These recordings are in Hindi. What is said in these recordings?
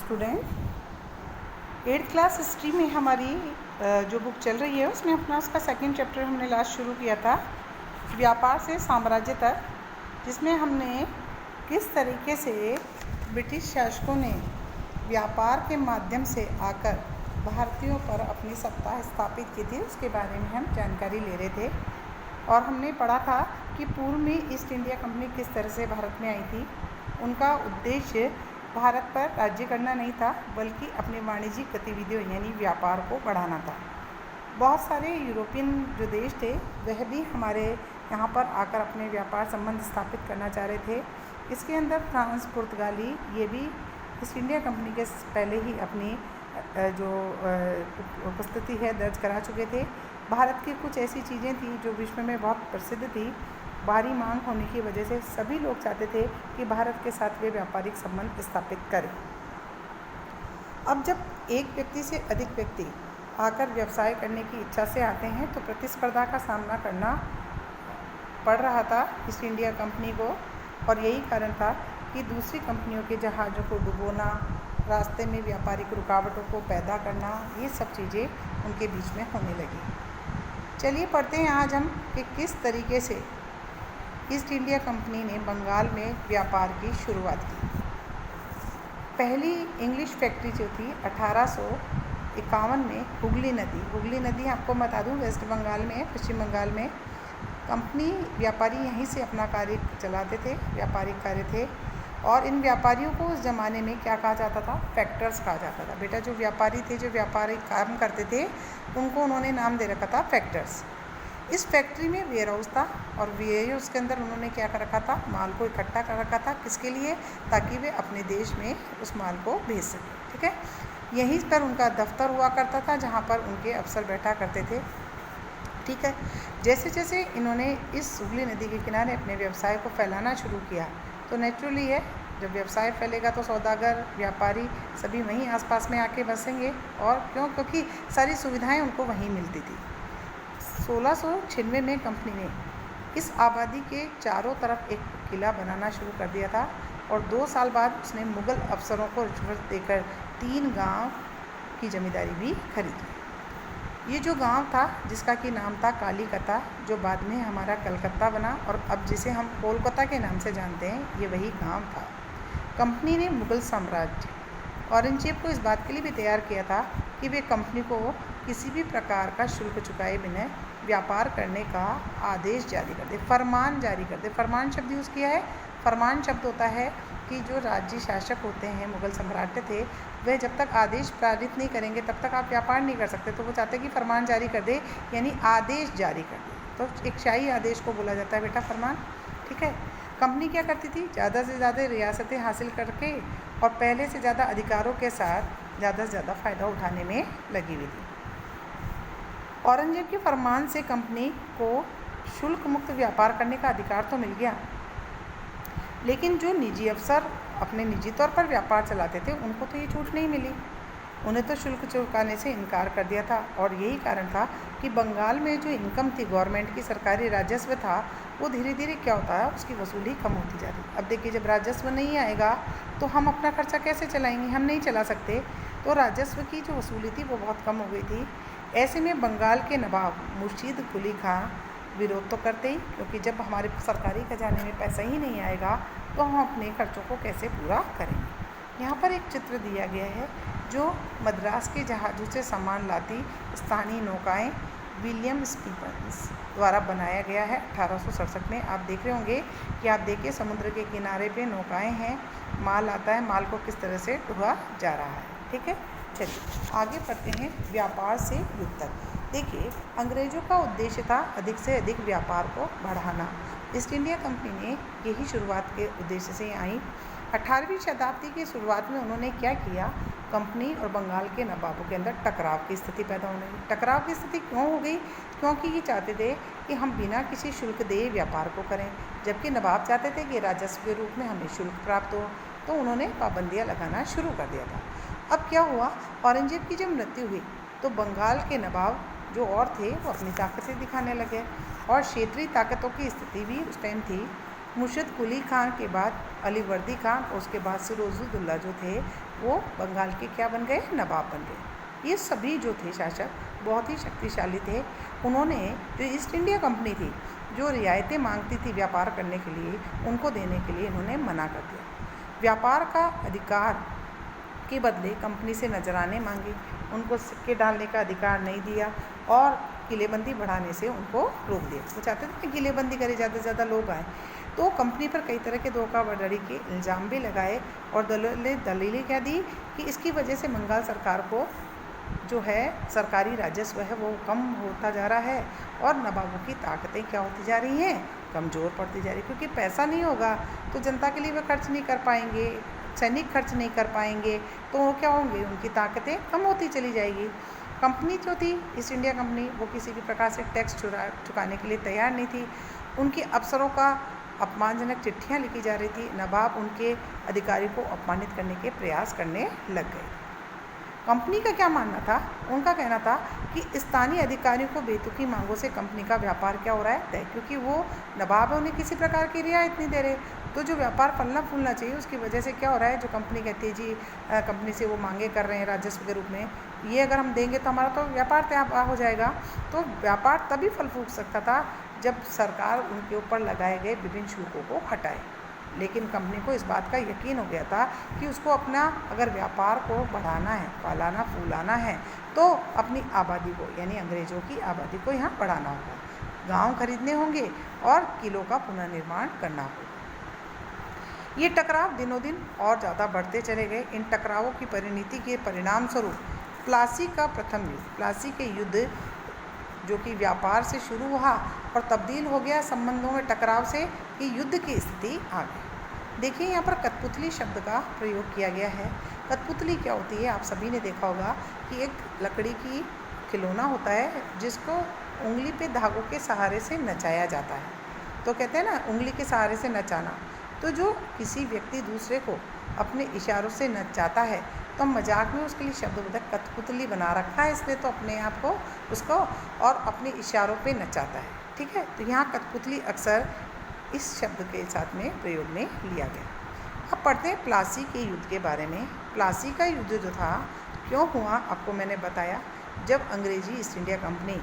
स्टूडेंट 8th क्लास हिस्ट्री में हमारी जो बुक चल रही है उसमें उसका सेकंड चैप्टर हमने लास्ट शुरू किया था, व्यापार से साम्राज्य तक, जिसमें हमने किस तरीके से ब्रिटिश शासकों ने व्यापार के माध्यम से आकर भारतीयों पर अपनी सत्ता स्थापित की थी उसके बारे में हम जानकारी ले रहे थे। और हमने पढ़ा था कि पूर्व में ईस्ट इंडिया कंपनी किस तरह से भारत में आई थी। उनका उद्देश्य भारत पर राज्य करना नहीं था, बल्कि अपने वाणिज्यिक गतिविधियों यानी व्यापार को बढ़ाना था। बहुत सारे यूरोपियन जो देश थे वह भी हमारे यहाँ पर आकर अपने व्यापार संबंध स्थापित करना चाह रहे थे। इसके अंदर फ्रांस, पुर्तगाली ये भी ईस्ट इंडिया कंपनी के पहले ही अपनी जो उपस्थिति है दर्ज करा चुके थे। भारत की कुछ ऐसी चीज़ें थी जो विश्व में बहुत प्रसिद्ध थी। भारी मांग होने की वजह से सभी लोग चाहते थे कि भारत के साथ वे व्यापारिक संबंध स्थापित करें। अब जब एक व्यक्ति से अधिक व्यक्ति आकर व्यवसाय करने की इच्छा से आते हैं तो प्रतिस्पर्धा का सामना करना पड़ रहा था ईस्ट इंडिया कंपनी को, और यही कारण था कि दूसरी कंपनियों के जहाज़ों को डुबोना, रास्ते में व्यापारिक रुकावटों को पैदा करना, ये सब चीज़ें उनके बीच में होने लगी। चलिए पढ़ते हैं आज हम कि किस तरीके से ईस्ट इंडिया कंपनी ने बंगाल में व्यापार की शुरुआत की। पहली इंग्लिश फैक्ट्री जो थी 1851 में हुगली नदी आपको बता दूँ वेस्ट बंगाल में, पश्चिम बंगाल में कंपनी व्यापारी यहीं से अपना कार्य चलाते थे, व्यापारिक कार्य थे। और इन व्यापारियों को उस ज़माने में क्या कहा जाता था? फैक्टर्स कहा जाता था। बेटा जो व्यापारी थे, जो व्यापारिक काम करते थे, उनको उन्होंने नाम दे रखा था फैक्टर्स। इस फैक्ट्री में वेयर हाउस था और वेयर हाउस के अंदर उन्होंने क्या कर रखा था? माल को इकट्ठा कर रखा था। किसके लिए? ताकि वे अपने देश में उस माल को भेज सकें। ठीक है, यहीं पर उनका दफ्तर हुआ करता था जहाँ पर उनके अफसर बैठा करते थे। ठीक है, जैसे जैसे इन्होंने इस हुगली नदी के किनारे अपने व्यवसाय को फैलाना शुरू किया तो नेचुरली है जब व्यवसाय फैलेगा तो सौदागर, व्यापारी सभी वहीं आसपास में आके बसेंगे। और क्योंकि सारी सुविधाएं उनको वहीं मिलती थी। 1696 में कंपनी ने इस आबादी के चारों तरफ एक किला बनाना शुरू कर दिया था और 2 साल बाद उसने मुग़ल अफसरों को रिश्वत देकर 3 गांव की जमींदारी भी खरीदी। ये जो गांव था जिसका कि नाम था कालीकता, जो बाद में हमारा कलकत्ता बना और अब जिसे हम कोलकाता के नाम से जानते हैं, ये वही गांव था। कंपनी ने मुग़ल साम्राज्य औरंगजेब को इस बात के लिए भी तैयार किया था कि वे कंपनी को किसी भी प्रकार का शुल्क चुकाए बिना व्यापार करने का आदेश जारी कर दे, फरमान जारी कर दे। फरमान शब्द यूज़ किया है। फरमान शब्द होता है कि जो राज्य शासक होते हैं, मुग़ल सम्राट थे, वह जब तक आदेश पारित नहीं करेंगे तब तक आप व्यापार नहीं कर सकते। तो वो चाहते हैं कि फरमान जारी कर दे, यानी आदेश जारी कर दे। तो एक शाही आदेश को बोला जाता है बेटा फरमान। ठीक है, कंपनी क्या करती थी? ज़्यादा से ज़्यादा रियासतें हासिल करके और पहले से ज़्यादा अधिकारों के साथ ज़्यादा से ज़्यादा फ़ायदा उठाने में लगी हुई थी। औरंगजेब के फरमान से कंपनी को शुल्क मुक्त व्यापार करने का अधिकार तो मिल गया, लेकिन जो निजी अफसर अपने निजी तौर पर व्यापार चलाते थे उनको तो ये छूट नहीं मिली। उन्हें तो शुल्क चुकाने से इनकार कर दिया था। और यही कारण था कि बंगाल में जो इनकम थी, गवर्नमेंट की सरकारी राजस्व था, वो धीरे धीरे क्या होता है, उसकी वसूली कम होती जा रही। अब देखिए, जब राजस्व नहीं आएगा तो हम अपना खर्चा कैसे चलाएंगे? हम नहीं चला सकते। तो राजस्व की जो वसूली थी वो बहुत कम हो गई थी। ऐसे में बंगाल के नवाब मुर्शीद कुली खां विरोध तो करते ही, क्योंकि जब हमारे सरकारी खजाने में पैसा ही नहीं आएगा तो हम अपने खर्चों को कैसे पूरा करेंगे। यहाँ पर एक चित्र दिया गया है जो मद्रास के जहाज़ों से सामान लाती स्थानीय नौकाएं विलियम स्टीफन्स द्वारा बनाया गया है 1867 में। आप देख रहे होंगे कि आप देखिए समुद्र के किनारे पे नौकाएं हैं, माल आता है, माल को किस तरह से ढुआ जा रहा है। ठीक है, चलिए आगे पढ़ते हैं व्यापार से युद्ध तक। देखिए, अंग्रेज़ों का उद्देश्य था अधिक से अधिक व्यापार को बढ़ाना। ईस्ट इंडिया कंपनी ने यही शुरुआत के उद्देश्य से आई। 18वीं शताब्दी की शुरुआत में उन्होंने क्या किया? कंपनी और बंगाल के नवाबों के अंदर टकराव की स्थिति पैदा होने लगी। टकराव की स्थिति क्यों हो गई? क्योंकि ये चाहते थे कि हम बिना किसी शुल्क दे व्यापार को करें, जबकि नवाब चाहते थे कि राजस्व के रूप में हमें शुल्क प्राप्त हो। तो उन्होंने पाबंदियाँ लगाना शुरू कर दिया था। अब क्या हुआ? औरंगजेब की जब मृत्यु हुई तो बंगाल के नवाब जो और थे वो अपनी ताकतें दिखाने लगे और क्षेत्रीय ताकतों की स्थिति भी उस टाइम थी। मुर्शीद कुली खां के बाद अलीवर्दी खान और उसके बाद सिरोजुद्दौला जो थे वो बंगाल के क्या बन गए, नवाब बन गए। ये सभी जो थे शासक बहुत ही शक्तिशाली थे। उन्होंने जो ईस्ट इंडिया कंपनी थी जो रियायतें मांगती थी व्यापार करने के लिए, उनको देने के लिए इन्होंने मना कर दिया। व्यापार का अधिकार के बदले कंपनी से नजराने मांगे, उनको सिक्के डालने का अधिकार नहीं दिया और किलेबंदी बढ़ाने से उनको रोक दिया। वो चाहते थे कि किलेबंदी करे, ज़्यादा से ज़्यादा लोग आए। तो कंपनी पर कई तरह के धोखाधड़ी के इल्ज़ाम भी लगाए और दलीलें क्या दी कि इसकी वजह से बंगाल सरकार को जो है सरकारी राजस्व है वो कम होता जा रहा है और नवाबों की ताकतें क्या होती जा रही हैं, कमज़ोर पड़ती जा रही है। क्योंकि पैसा नहीं होगा तो जनता के लिए वे खर्च नहीं कर पाएंगे, सैनिक खर्च नहीं कर पाएंगे, तो वो क्या होंगे, उनकी ताकतें कम होती चली जाएगी। कंपनी जो थी ईस्ट इंडिया कंपनी वो किसी भी प्रकार से टैक्स चुकाने के लिए तैयार नहीं थी। उनके अफसरों का अपमानजनक चिट्ठियाँ लिखी जा रही थी। नवाब उनके अधिकारी को अपमानित करने के प्रयास करने लग गए। कंपनी का क्या मानना था, उनका कहना था कि स्थानीय अधिकारियों को बेतुकी मांगों से कंपनी का व्यापार क्या हो रहा है तय, क्योंकि वो नवाब उन्हें किसी प्रकार की रियायत नहीं दे रहे। तो जो व्यापार फलना फूलना चाहिए उसकी वजह से क्या हो रहा है, जो कंपनी कहती है जी कंपनी से वो मांगे कर रहे हैं राजस्व के रूप में, ये अगर हम देंगे तो हमारा तो व्यापार तय हो जाएगा। तो व्यापार तभी फल फूल सकता था जब सरकार उनके ऊपर लगाए गए विभिन्न शुल्कों को हटाए। लेकिन कंपनी को इस बात का यकीन हो गया था कि उसको अपना अगर व्यापार को बढ़ाना है, फैलाना फूलाना है, तो अपनी आबादी को यानी अंग्रेज़ों की आबादी को यहाँ बढ़ाना होगा, गांव खरीदने होंगे और किलों का पुनर्निर्माण करना होगा। ये टकराव दिनों दिन और ज़्यादा बढ़ते चले गए। इन टकरावों की परिणति के परिणाम स्वरूप प्लासी का प्रथम युद्ध, प्लासी के युद्ध जो कि व्यापार से शुरू हुआ और तब्दील हो गया संबंधों में टकराव से कि युद्ध की स्थिति आ गई। देखिए यहाँ पर कठपुतली शब्द का प्रयोग किया गया है। कठपुतली क्या होती है, आप सभी ने देखा होगा कि एक लकड़ी की खिलौना होता है जिसको उंगली पे धागों के सहारे से नचाया जाता है। तो कहते हैं ना उंगली के सहारे से नचाना। तो जो किसी व्यक्ति दूसरे को अपने इशारों से नचाता है तो मजाक में उसके लिए शब्द होता है कठपुतली बना रखा है इसने, तो अपने आप को उसको और अपने इशारों पे नचाता है। ठीक है, तो यहाँ कठपुतली अक्सर इस शब्द के साथ में प्रयोग में लिया गया। अब पढ़ते हैं प्लासी के युद्ध के बारे में। प्लासी का युद्ध जो था क्यों हुआ, आपको मैंने बताया। जब अंग्रेजी ईस्ट इंडिया कंपनी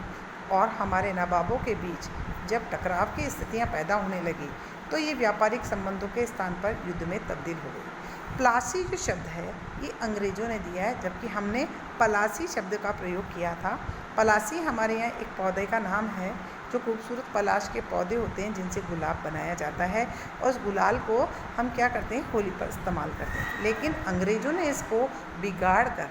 और हमारे नवाबों के बीच जब टकराव की स्थितियाँ पैदा होने लगी तो ये व्यापारिक संबंधों के स्थान पर युद्ध में तब्दील हो गई। प्लासी जो शब्द है ये अंग्रेज़ों ने दिया है, जबकि हमने पलासी शब्द का प्रयोग किया था। पलासी हमारे यहाँ एक पौधे का नाम है जो खूबसूरत पलाश के पौधे होते हैं जिनसे गुलाब बनाया जाता है और उस गुलाल को हम क्या करते हैं, होली पर इस्तेमाल करते हैं। लेकिन अंग्रेज़ों ने इसको बिगाड़ कर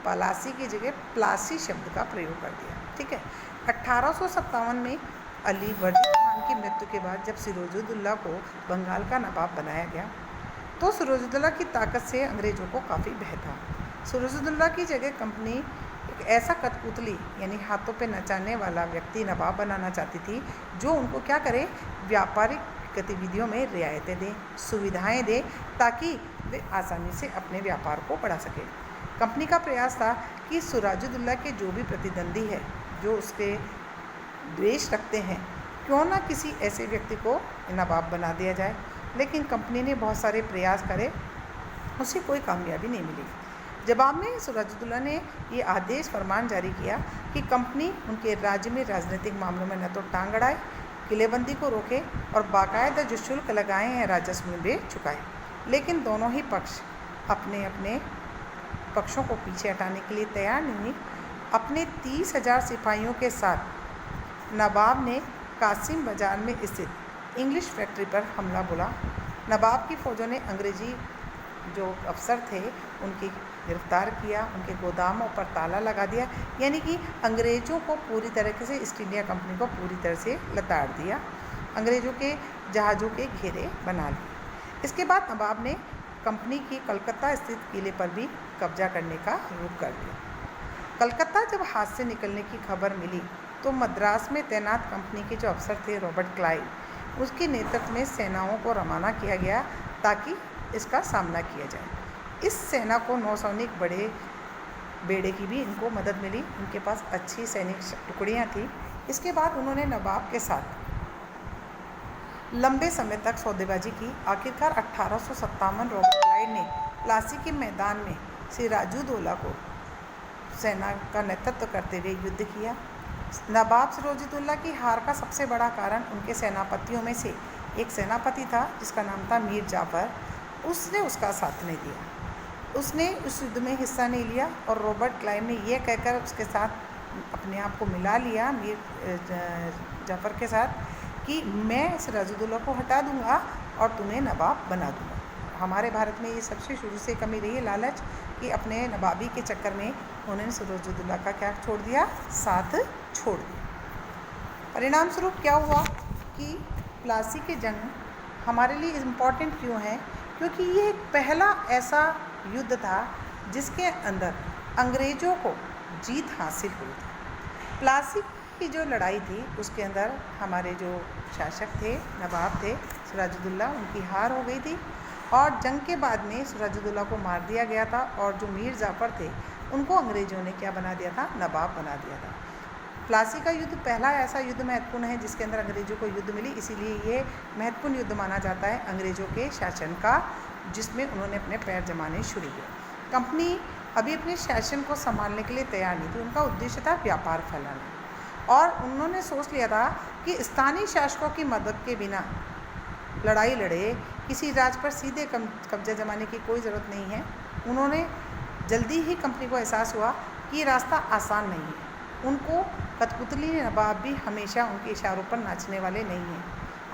पलासी की जगह प्लासी शब्द का प्रयोग कर दिया। ठीक है, 1857 में अलीवर्दी खान की मृत्यु के बाद जब सिरोजुद्दौला को बंगाल का नवाब बनाया गया तो सिरोजुद्दौला की ताकत से अंग्रेज़ों को काफ़ी भय था। सिरोजुद्दौला की जगह कंपनी एक ऐसा कठपुतली यानी हाथों पे नचाने वाला व्यक्ति नवाब बनाना चाहती थी जो उनको क्या करे, व्यापारिक गतिविधियों में रियायतें दें, सुविधाएं दें, ताकि वे आसानी से अपने व्यापार को बढ़ा सके। कंपनी का प्रयास था कि सिराजुद्दौला के जो भी प्रतिद्वंदी है, जो उसके द्वेष रखते हैं, क्यों ना किसी ऐसे व्यक्ति को नवाब बना दिया जाए। लेकिन कंपनी ने बहुत सारे प्रयास करे, उसे कोई कामयाबी नहीं मिली। जवाब में सिराजुद्दौला ने ये आदेश फरमान जारी किया कि कंपनी उनके राज्य में राजनीतिक मामलों में न तो टांग अड़ाए, किलेबंदी को रोके और बाकायदा जो शुल्क लगाए हैं राजस्व में वे चुकाए। लेकिन दोनों ही पक्ष अपने अपने पक्षों को पीछे हटाने के लिए तैयार नहीं हुई। अपने 30,000 सिपाहियों के साथ नवाब ने कासिम बाज़ार में स्थित इंग्लिश फैक्ट्री पर हमला बोला। नवाब की फ़ौजों ने अंग्रेज़ी जो अफसर थे उनकी गिरफ्तार किया, उनके गोदामों पर ताला लगा दिया, यानी कि अंग्रेज़ों को पूरी तरीके से ईस्ट इंडिया कंपनी को पूरी तरह से लताड़ दिया, अंग्रेज़ों के जहाज़ों के घेरे बना लिए। इसके बाद नवाब ने कंपनी की कलकत्ता स्थित किले पर भी कब्जा करने का रुख कर दिया। कलकत्ता जब हाथ से निकलने की खबर मिली तो मद्रास में तैनात कंपनी के जो अफसर थे रॉबर्ट क्लाइव, उसके नेतृत्व में सेनाओं को रवाना किया गया ताकि इसका सामना किया जाए। इस सेना को नौसैनिक बड़े बेड़े की भी इनको मदद मिली, उनके पास अच्छी सैनिक टुकड़ियाँ थी। इसके बाद उन्होंने नवाब के साथ लंबे समय तक सौदेबाजी की। आखिरकार 1857 रॉबर्ट क्लाइव ने प्लासी के मैदान में सिराजुद्दौला को सेना का नेतृत्व करते हुए युद्ध किया। नवाब सिराजुद्दौला की हार का सबसे बड़ा कारण उनके सेनापतियों में से एक सेनापति था जिसका नाम था मीर जाफ़र। उसने उसका साथ नहीं दिया, उसने उस युद्ध में हिस्सा नहीं लिया और रॉबर्ट क्लाइव ने यह कहकर उसके साथ अपने आप को मिला लिया मीर जाफ़र के साथ कि मैं सिराजुद्दौला को हटा दूंगा और तुम्हें नवाब बना दूंगा। हमारे भारत में ये सबसे शुरू से कमी रही है, लालच, कि अपने नवाबी के चक्कर में उन्होंने सिराजुद्दौला का क्या छोड़ दिया, साथ छोड़ दिया। परिणाम स्वरूप क्या हुआ कि प्लासी की जंग हमारे लिए इम्पॉर्टेंट क्यों है, क्योंकि ये एक पहला ऐसा युद्ध था जिसके अंदर अंग्रेज़ों को जीत हासिल हुई थी। प्लासी की जो लड़ाई थी उसके अंदर हमारे जो शासक थे, नवाब थे सिराजुद्दौला, उनकी हार हो गई थी और जंग के बाद में सिराजुद्दौला को मार दिया गया था और जो मीर जाफ़र थे उनको अंग्रेज़ों ने क्या बना दिया था, नवाब बना दिया था। प्लासी का युद्ध पहला ऐसा युद्ध महत्वपूर्ण है जिसके अंदर अंग्रेज़ों को युद्ध मिली, इसीलिए ये महत्वपूर्ण युद्ध माना जाता है अंग्रेज़ों के शासन का, जिसमें उन्होंने अपने पैर जमाने शुरू किए। कंपनी अभी अपने शासन को संभालने के लिए तैयार नहीं थी, उनका उद्देश्य था व्यापार फैलाना और उन्होंने सोच लिया था कि स्थानीय शासकों की मदद के बिना लड़ाई लड़े किसी राज्य पर सीधे कब्जा जमाने की कोई ज़रूरत नहीं है। उन्होंने जल्दी ही कंपनी को एहसास हुआ कि ये रास्ता आसान नहीं है। उनको कठपुतली नवाब भी हमेशा उनके इशारों पर नाचने वाले नहीं हैं।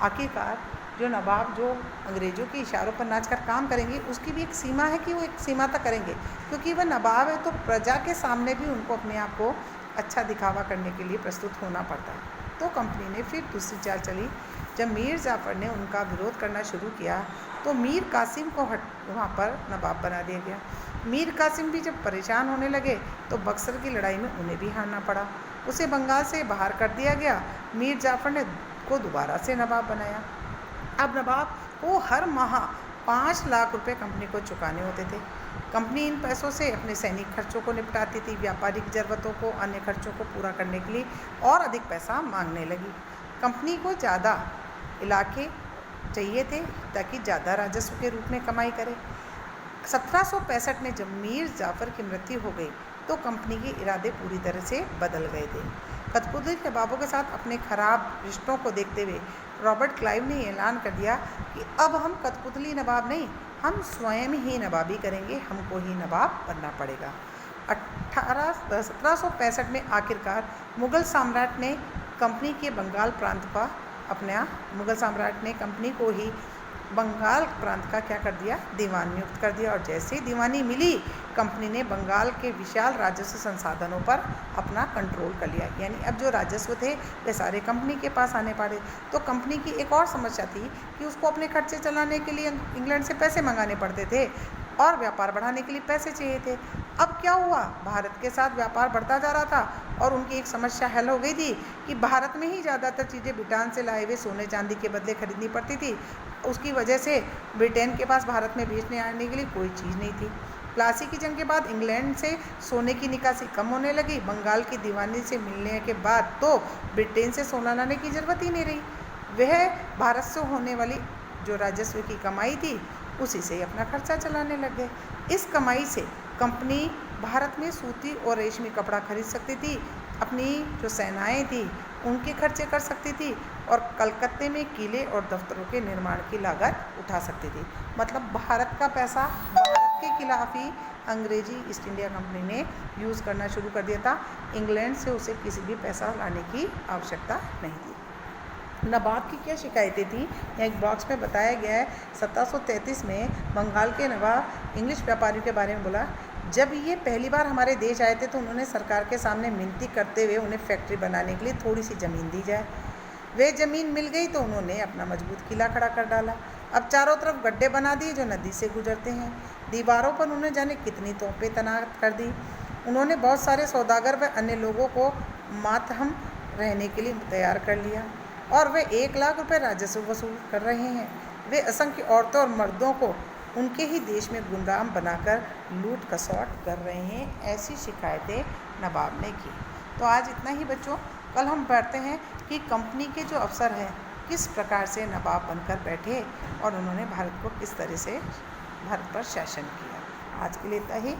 आखिरकार जो नवाब जो अंग्रेज़ों के इशारों पर नाचकर काम करेंगे उसकी भी एक सीमा है कि वो एक सीमा तक करेंगे, क्योंकि वह नवाब है तो प्रजा के सामने भी उनको अपने आप को अच्छा दिखावा करने के लिए प्रस्तुत होना पड़ता है। तो कंपनी ने फिर दूसरी चाल चली। जब मीर जाफ़र ने उनका विरोध करना शुरू किया तो मीर कासिम को वहाँ पर नवाब बना दिया गया। मीर कासिम भी जब परेशान होने लगे तो बक्सर की लड़ाई में उन्हें भी हारना पड़ा, उसे बंगाल से बाहर कर दिया गया। मीर जाफ़र ने को दोबारा से नवाब बनाया। अब नवाब को हर माह 5 लाख रुपए कंपनी को चुकाने होते थे। कंपनी इन पैसों से अपने सैनिक खर्चों को निपटाती थी, व्यापारिक ज़रूरतों को, अन्य खर्चों को पूरा करने के लिए और अधिक पैसा मांगने लगी। कंपनी को ज़्यादा इलाके चाहिए थे ताकि ज़्यादा राजस्व के रूप में कमाई करे। 1765 में जब मीर जाफ़र की मृत्यु हो गई तो कंपनी के इरादे पूरी तरह से बदल गए थे। कठपुतली नवाबों के साथ अपने खराब रिश्तों को देखते हुए रॉबर्ट क्लाइव ने ऐलान कर दिया कि अब हम कठपुतली नवाब नहीं, हम स्वयं ही नवाबी करेंगे, हमको ही नवाब बनना पड़ेगा। 1765 में आखिरकार मुग़ल सम्राट ने कंपनी के बंगाल प्रांत का मुग़ल सम्राट ने कंपनी को ही बंगाल प्रांत का क्या कर दिया, दीवान नियुक्त कर दिया और जैसे ही दीवानी मिली कंपनी ने बंगाल के विशाल राजस्व संसाधनों पर अपना कंट्रोल कर लिया। यानी अब जो राजस्व थे वे सारे कंपनी के पास आने पड़े। तो कंपनी की एक और समस्या थी कि उसको अपने खर्चे चलाने के लिए इंग्लैंड से पैसे मंगाने पड़ते थे और व्यापार बढ़ाने के लिए पैसे चाहिए थे। अब क्या हुआ, भारत के साथ व्यापार बढ़ता जा रहा था और उनकी एक समस्या हल हो गई थी कि भारत में ही ज़्यादातर चीज़ें ब्रिटेन से लाए हुए सोने चांदी के बदले खरीदनी पड़ती थी। उसकी वजह से ब्रिटेन के पास भारत में बेचने आने के लिए कोई चीज़ नहीं थी। प्लासी की जंग के बाद इंग्लैंड से सोने की निकासी कम होने लगी। बंगाल की दीवानी से मिलने के बाद तो ब्रिटेन से सोना लाने की ज़रूरत ही नहीं रही। वह भारत से होने वाली जो राजस्व की कमाई थी उसी से अपना खर्चा चलाने लग गए। इस कमाई से कंपनी भारत में सूती और रेशमी कपड़ा खरीद सकती थी, अपनी जो सेनाएं थी उनके खर्चे कर सकती थी और कलकत्ते में किले और दफ्तरों के निर्माण की लागत उठा सकती थी। मतलब भारत का पैसा भारत के खिलाफ ही अंग्रेजी ईस्ट इंडिया कंपनी ने यूज़ करना शुरू कर दिया था। इंग्लैंड से उसे किसी भी पैसा लाने की आवश्यकता नहीं थी। नवाब की क्या शिकायतें थी, यहाँ एक बॉक्स में बताया गया है। 1733 में बंगाल के नवाब इंग्लिश व्यापारियों के बारे में बोला, जब ये पहली बार हमारे देश आए थे तो उन्होंने सरकार के सामने मिन्नती करते हुए उन्हें फैक्ट्री बनाने के लिए थोड़ी सी ज़मीन दी जाए। वे ज़मीन मिल गई तो उन्होंने अपना मजबूत किला खड़ा कर डाला। अब चारों तरफ गड्ढे बना दिए जो नदी से गुजरते हैं। दीवारों पर उन्होंने जाने कितनी तोपें तैनात कर दी। उन्होंने बहुत सारे सौदागर व अन्य लोगों को मातहम रहने के लिए तैयार कर लिया और वे 1 लाख रुपए राजस्व वसूल कर रहे हैं। वे असंख्य औरतों और मर्दों को उनके ही देश में गुलाम बनाकर लूट खसौट कर रहे हैं। ऐसी शिकायतें नवाब ने की। तो आज इतना ही बच्चों। कल हम पढ़ते हैं कि कंपनी के जो अफसर हैं किस प्रकार से नवाब बनकर बैठे और उन्होंने भारत को किस तरह से भारत पर शासन किया। आज के लिए इतना ही।